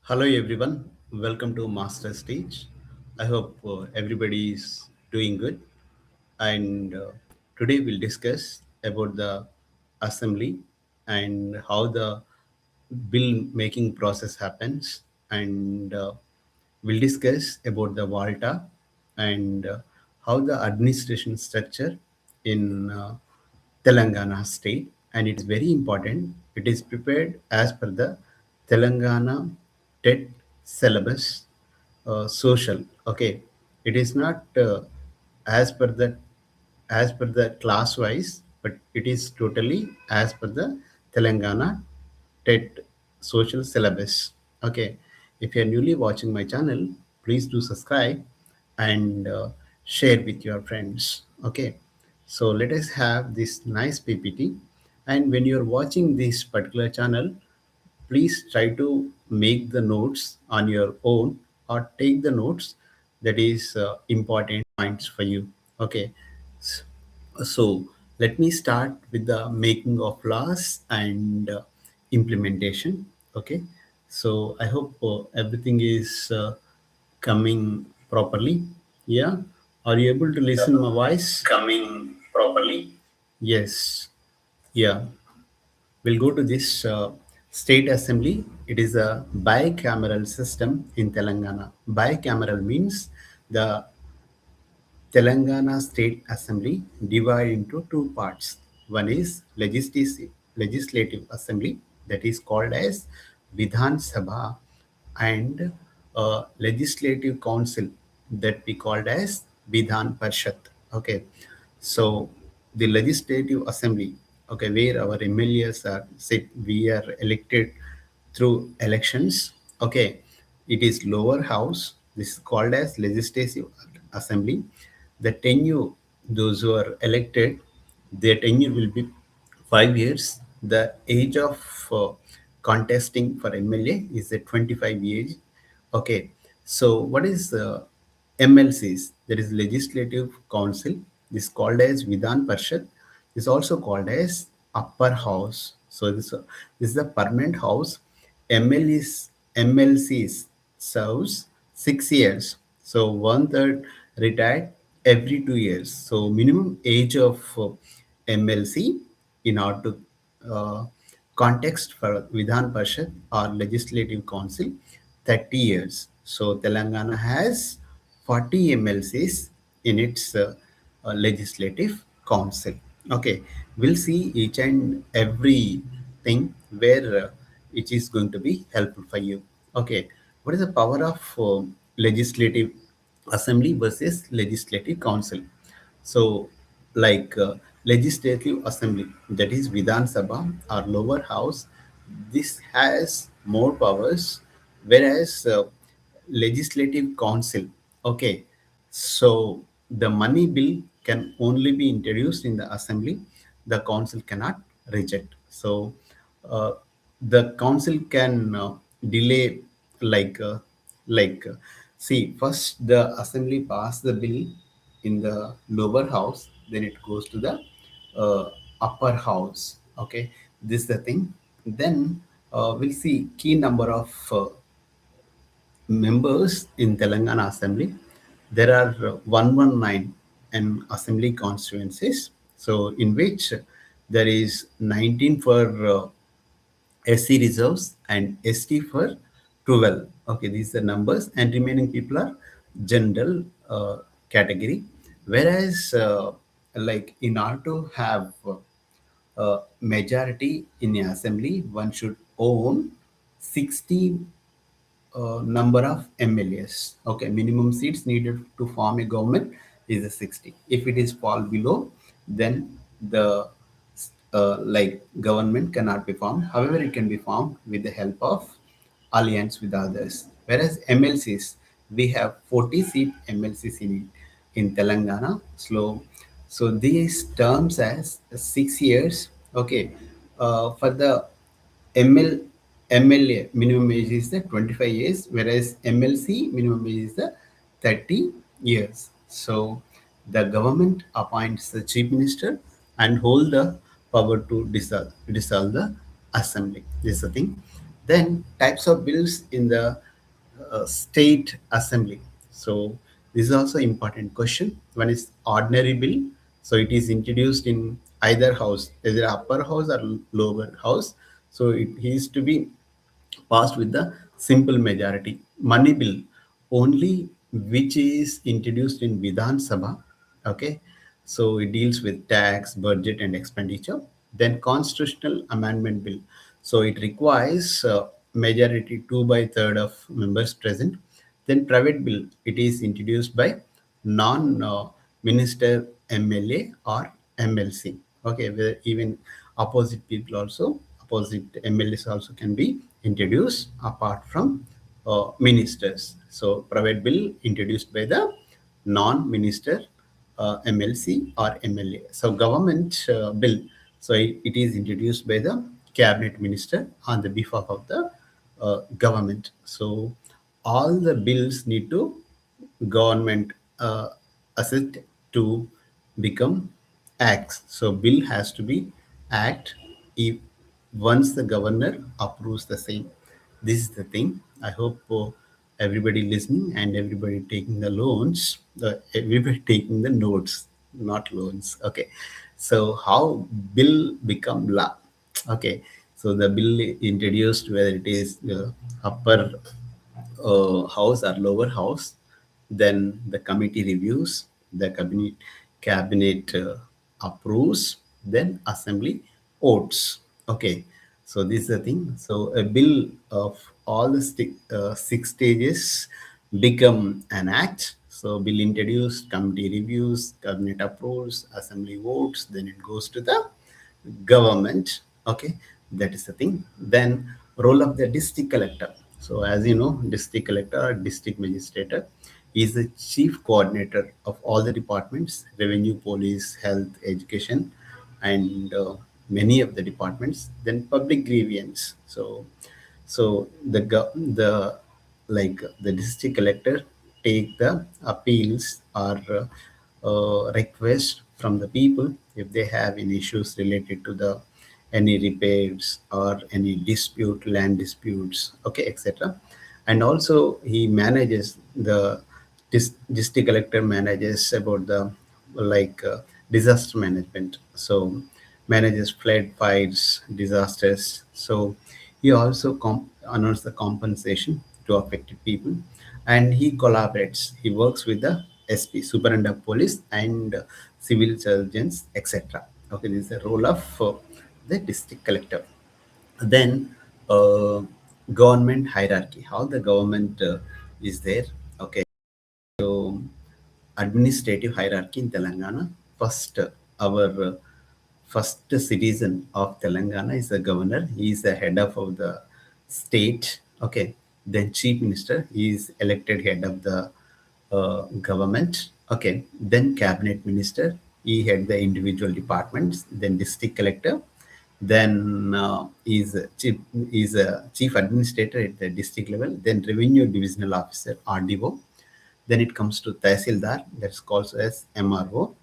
Hello everyone, welcome to MastersTeach. I hope everybody is doing good. And today we'll discuss about the assembly and how the bill making process happens. And we'll discuss about the WALTA and how the administration structure in Telangana state, and it is very important. It is prepared as per the Telangana TET syllabus, social. Okay, it is not as per the class wise, but it is totally as per the Telangana TET social syllabus. Okay, if you are newly watching my channel, please do subscribe and share with your friends. Okay, so let us have this nice PPT. And when you're watching this particular channel, please try to make the notes on your own or take the notes that is important points for you. Okay, so let me start with the making of laws and implementation. Okay, so I hope everything is coming properly. Yeah, are you able to listen my voice? Coming properly. Yes. Yeah, we'll go to this state assembly. It is a bicameral system in Telangana. Bicameral means the Telangana State Assembly divided into two parts. One is legislative assembly, that is called as Vidhan Sabha, and legislative council, that we called as Vidhan Parshad. Okay, so the legislative assembly, okay, where our MLAs are sit, we are elected through elections. Okay, it is lower house. This is called as legislative assembly. The tenure, those who are elected, their tenure will be 5 years. The age of contesting for MLA is at 25 years. Okay, so what is MLCs? There is Legislative Council. This is called as Vidhan Parshad. This is also called as Upper House. So this is the permanent house. MLCs serves 6 years. So one third retired every 2 years. So minimum age of MLC in order to context for Vidhan Parshad or Legislative Council, 30 years. So Telangana has 40 MLCs in its Legislative Council. Okay, we'll see each and every thing where it is going to be helpful for you. Okay, what is the power of Legislative Assembly versus Legislative Council? So, like Legislative Assembly, that is Vidhan Sabha or lower house, this has more powers, whereas Legislative Council, okay, so the money bill can only be introduced in the assembly. The council cannot reject. So uh, the council can delay, like uh, like see, first the assembly pass the bill in the lower house, then it goes to the upper house. Okay, this is the thing. Then we'll see key number of members in Telangana Assembly. There are 119 and assembly constituencies. So in which there is 19 for SC reserves and ST for 12. Okay, these are numbers, and remaining people are general category. Whereas, like in order to have majority in the assembly, one should own 60 number of MLAs. Okay, minimum seats needed to form a government is a 60. If it is fall below, then the like government cannot be formed. However, it can be formed with the help of alliance with others. Whereas MLCs, we have 40 seat MLCs in Telangana. So these terms as 6 years. Okay, for the ML MLA minimum age is the 25 years, whereas MLC minimum age is the 30 years. So the government appoints the chief minister and hold the power to dissolve the assembly. This is the thing. Then types of bills in the state assembly. So this is also important question. One is ordinary bill. So it is introduced in either house, either upper house or lower house. So it is to be passed with the simple majority. Money bill only which is introduced in Vidhan Sabha. Okay, so it deals with tax, budget, and expenditure. Then constitutional amendment bill. So it requires majority 2/3 of members present. Then private bill. It is introduced by non-minister MLA or MLC. Okay, where even opposite people also, opposite MLAs also can be introduced apart from ministers. So private bill introduced by the non-minister MLC or MLA. So government bill. So it is introduced by the cabinet minister on the behalf of the government. So all the bills need to government assist to become acts. So bill has to be act if once the governor approves the same. This is the thing. I hope everybody listening and everybody taking the loans, everybody taking the notes, not loans. Okay. So how bill become law? Okay. So the bill introduced, whether it is upper house or lower house, then the committee reviews, the cabinet approves, then assembly votes. Okay, so this is the thing. So a bill of all the six stages become an act. So bill introduced, committee reviews, cabinet approves, assembly votes, then it goes to the government. Okay, that is the thing. Then role of the district collector. So as you know, district collector or district magistrator is the chief coordinator of all the departments: revenue, police, health, education, and many of the departments. Then public grievance. So the like the district collector take the appeals or request from the people if they have any issues related to the any repairs or any dispute, land disputes, okay, etc. And also he manages the district collector manages about the disaster management. So manages flood, fires, disasters. So he also announced the compensation to affected people, and he collaborates. He works with the SP, Superintendent of Police, and civil sergeants, etc. Okay, this is the role of the district collector. Then government hierarchy, how the government is there. Okay, so administrative hierarchy in Telangana. First, our first citizen of Telangana is the governor. He is the head of the state. Okay. Then chief minister. He is elected head of the government. Okay. Then cabinet minister. He head the individual departments. Then district collector. Then is a chief administrator at the district level. Then revenue divisional officer (RDO). Then it comes to Tehsildar, that's called as MRO,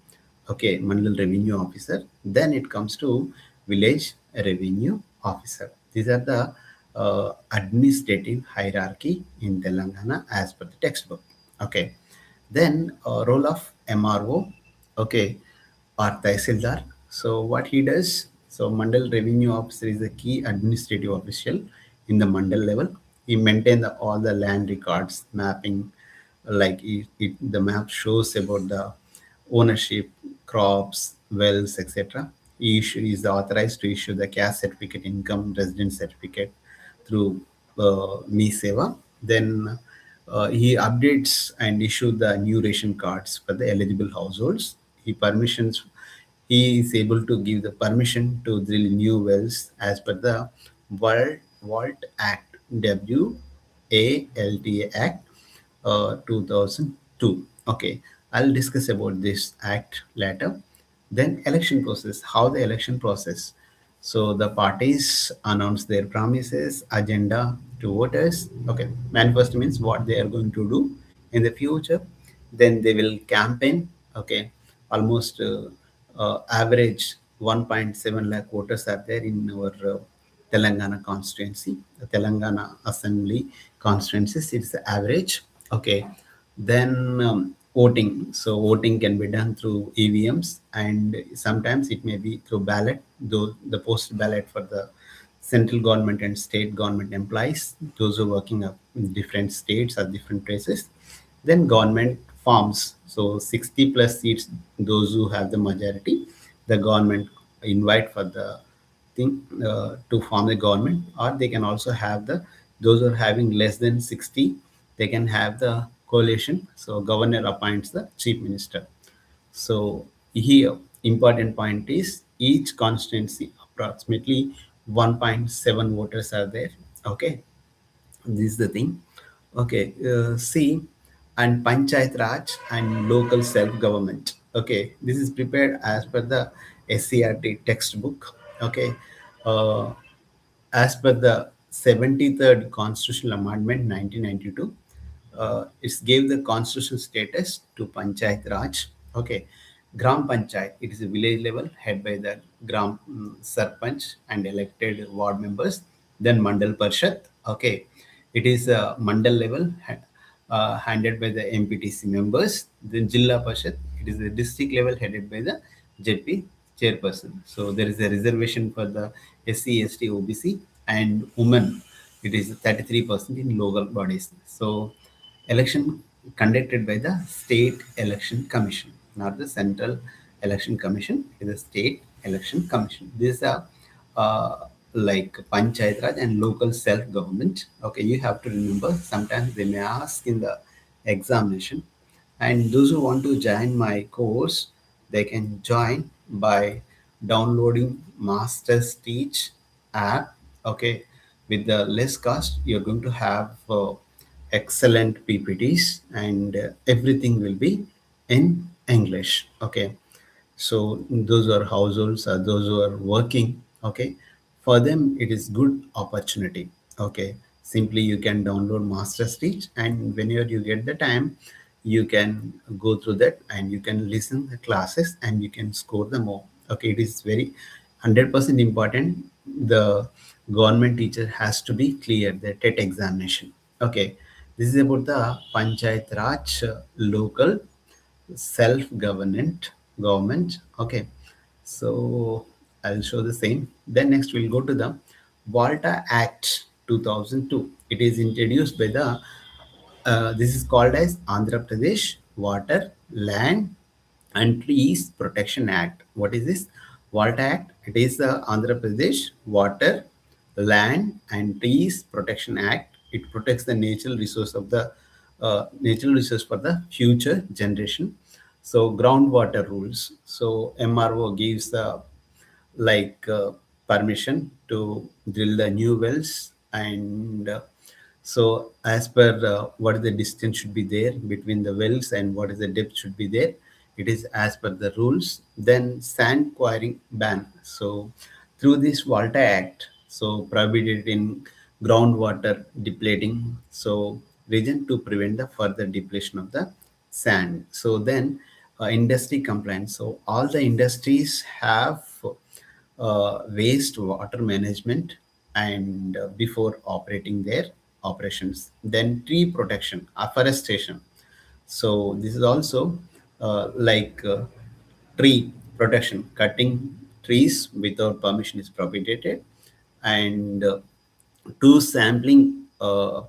okay, Mandal Revenue Officer. Then it comes to Village Revenue Officer. These are the administrative hierarchy in Telangana as per the textbook. Okay. Then role of MRO, okay, or Tehsildar. So what he does, so Mandal Revenue Officer is the key administrative official in the Mandal level. He maintains all the land records, mapping, the map shows about the ownership, crops, wells, etc. He is authorized to issue the caste certificate, income residence certificate through Me Seva. Then he updates and issue the new ration cards for the eligible households. He is able to give the permission to drill new wells as per the WALT Act, WALTA Act 2002. Okay, I'll discuss about this act later. Then election process, how the election process. So the parties announce their promises, agenda to voters. Okay, manifesto means what they are going to do in the future. Then they will campaign. Okay, almost average 1.7 lakh voters are there in our Telangana constituency, the Telangana Assembly constituencies. It's the average. Okay, then voting. So voting can be done through EVMs, and sometimes it may be through ballot. Though the post ballot for the central government and state government employees, those who are working up in different states or different places. Then government forms. So 60 plus seats, those who have the majority, the government invite for the thing to form the government, or they can also have the those who are having less than 60, they can have the coalition. So governor appoints the chief minister. So here, important point is each constituency approximately 1.7 voters are there. Okay, this is the thing. Okay, see, and Panchayat Raj and local self government. Okay, this is prepared as per the SCRT textbook. Okay, uh, as per the 73rd Constitutional Amendment 1992, it gave the constitutional status to Panchayat Raj. Okay, Gram Panchayat, it is a village level head by the Gram Sarpanch and elected ward members. Then Mandal Parshad. Okay, it is a Mandal level handed by the MPTC members. Then Jilla Parshad, it is the district level headed by the JP chairperson. So there is a reservation for the SC, ST, OBC, and women. It is 33% in local bodies. So election conducted by the State Election Commission, not the Central Election Commission. It is the State Election Commission. These are like Panchayat Raj and local self-government. Okay, you have to remember, sometimes they may ask in the examination. And those who want to join my course, they can join by downloading MastersTeach app. Okay, with the less cost, you're going to have excellent PPTs, and everything will be in English. Okay, so those are households or those who are working. Okay, for them it is good opportunity. Okay, simply you can download MastersTeach, and whenever you get the time, you can go through that and you can listen the classes and you can score them more. Okay, it is very 100% important. The government teacher has to be clear the TET examination. Okay, this is about the Panchayat Raj local self-government government. Okay, so I'll show the same. Then next we'll go to the WALTA Act 2002. It is introduced by the this is called as Andhra Pradesh Water, Land and Trees Protection Act. What is this? WALTA Act. It is the Andhra Pradesh Water, Land and Trees Protection Act. It protects the natural resource of the natural resource for the future generation. So groundwater rules. So MRO gives the like permission to drill the new wells, and so as per what is the distance should be there between the wells and what is the depth should be there, it is as per the rules. Then sand quarrying ban. So through this Volta Act, so prohibited in groundwater depleting, so region to prevent the further depletion of the sand. So then industry compliance. So all the industries have waste water management and before operating their operations. Then tree protection, afforestation. So this is also tree protection. Cutting trees without permission is prohibited, and two sampling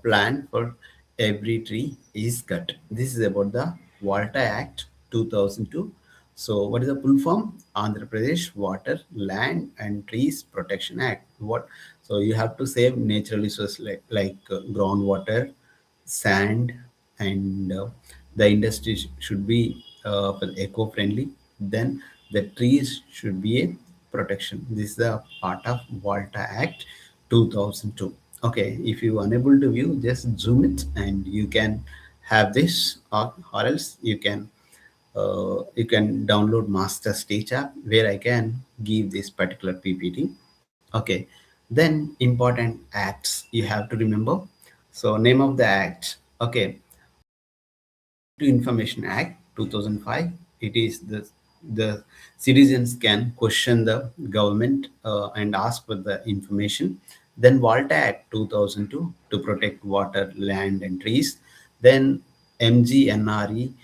plan for every tree is cut. This is about the WALTA Act 2002. So what is the full form? Andhra Pradesh Water, Land and Trees Protection Act. What? So you have to save natural resources like groundwater, sand, and the industry should be eco-friendly. Then the trees should be a protection. This is a part of WALTA Act 2002. Okay, if you are unable to view, just zoom it and you can have this, or else you can download MastersTeach app where I can give this particular PPT. Okay, then important acts you have to remember. So name of the act. Okay, Right to Information Act 2005. It is the the citizens can question the government and ask for the information. Then WALTA Act 2002 to protect water, land, and trees. Then MGNREGA.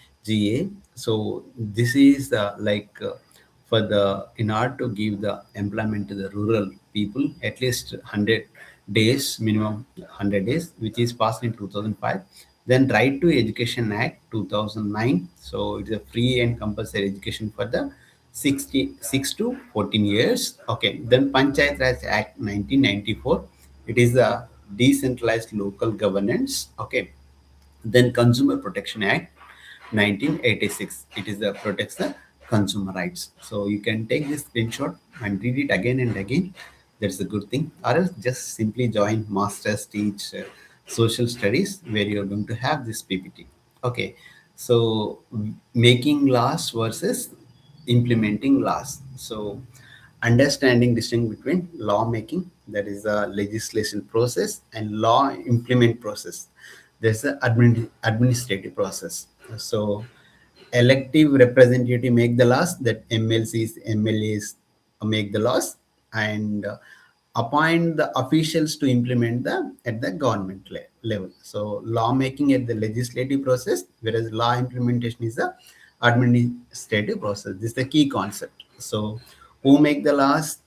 So this is for the in order to give the employment to the rural people at least 100 days, minimum 100 days, which is passed in 2005. Then Right to Education Act 2009. So it's a free and compulsory education for the 66 to 14 years. Okay. Then Panchayat Raj Act 1994. It is a decentralized local governance. Okay. Then Consumer Protection Act 1986. It is the protects the consumer rights. So you can take this screenshot and read it again and again. That's a good thing. Or else just simply join Masters Teach Social Studies where you're going to have this PPT. Okay. So making laws versus implementing laws. So understanding distinction between lawmaking, that is the legislation process, and law implement process, there's the administrative process. So elective representative make the laws, that MLCs, MLAs make the laws, and appoint the officials to implement the at the government level. So lawmaking at the legislative process, whereas law implementation is the administrative process. This is the key concept. So who make the laws?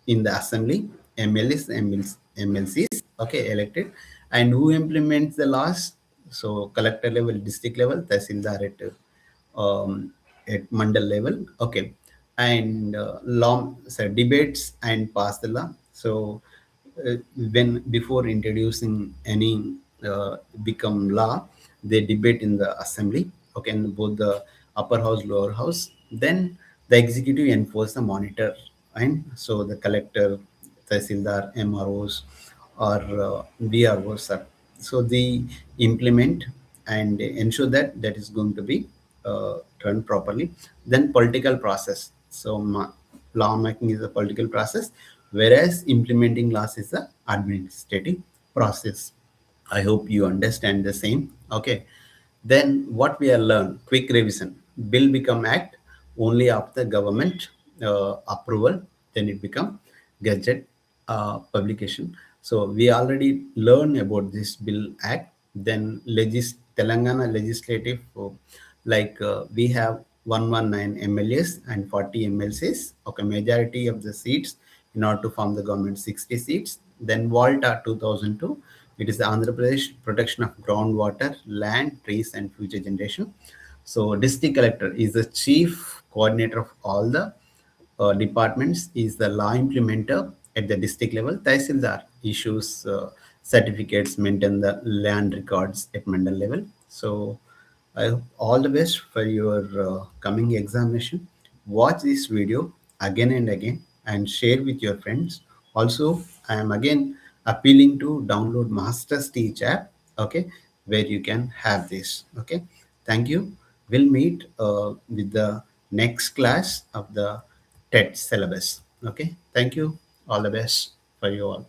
In the assembly, MLAs, MLCs, okay, elected. And who implements the laws? So collector level, district level, Tahsildar at mandal level, okay. And law, so debates and pass the law. So when before introducing any become law, they debate in the assembly, okay, in both the upper house, lower house. Then the executive enforce the monitor, and so the collector, Tahsildar, MROs, or BROs are, so they implement and ensure that that is going to be run properly. Then political process. So lawmaking is a political process, whereas implementing laws is a administrative process. I hope you understand the same. Okay. Then what we have learned, quick revision. Bill become act only after government approval, then it become gazette publication. So we already learned about this bill act. Then Telangana legislative, we have 119 MLAs and 40 MLCs. Okay, majority of the seats in order to form the government, 60 seats. Then WALTA 2002, it is the Andhra Pradesh protection of groundwater, land, trees, and future generation. So district collector is the chief coordinator of all the departments, is the law implementer at the district level. Tahsildar issues certificates, maintain the land records at mandal level. So I hope all the best for your coming examination. Watch this video again and again and share with your friends. Also, I am again appealing to download MastersTeach app, okay, where you can have this. Okay, thank you. We'll meet with the next class of the TET syllabus. Okay, thank you. All the best for you all.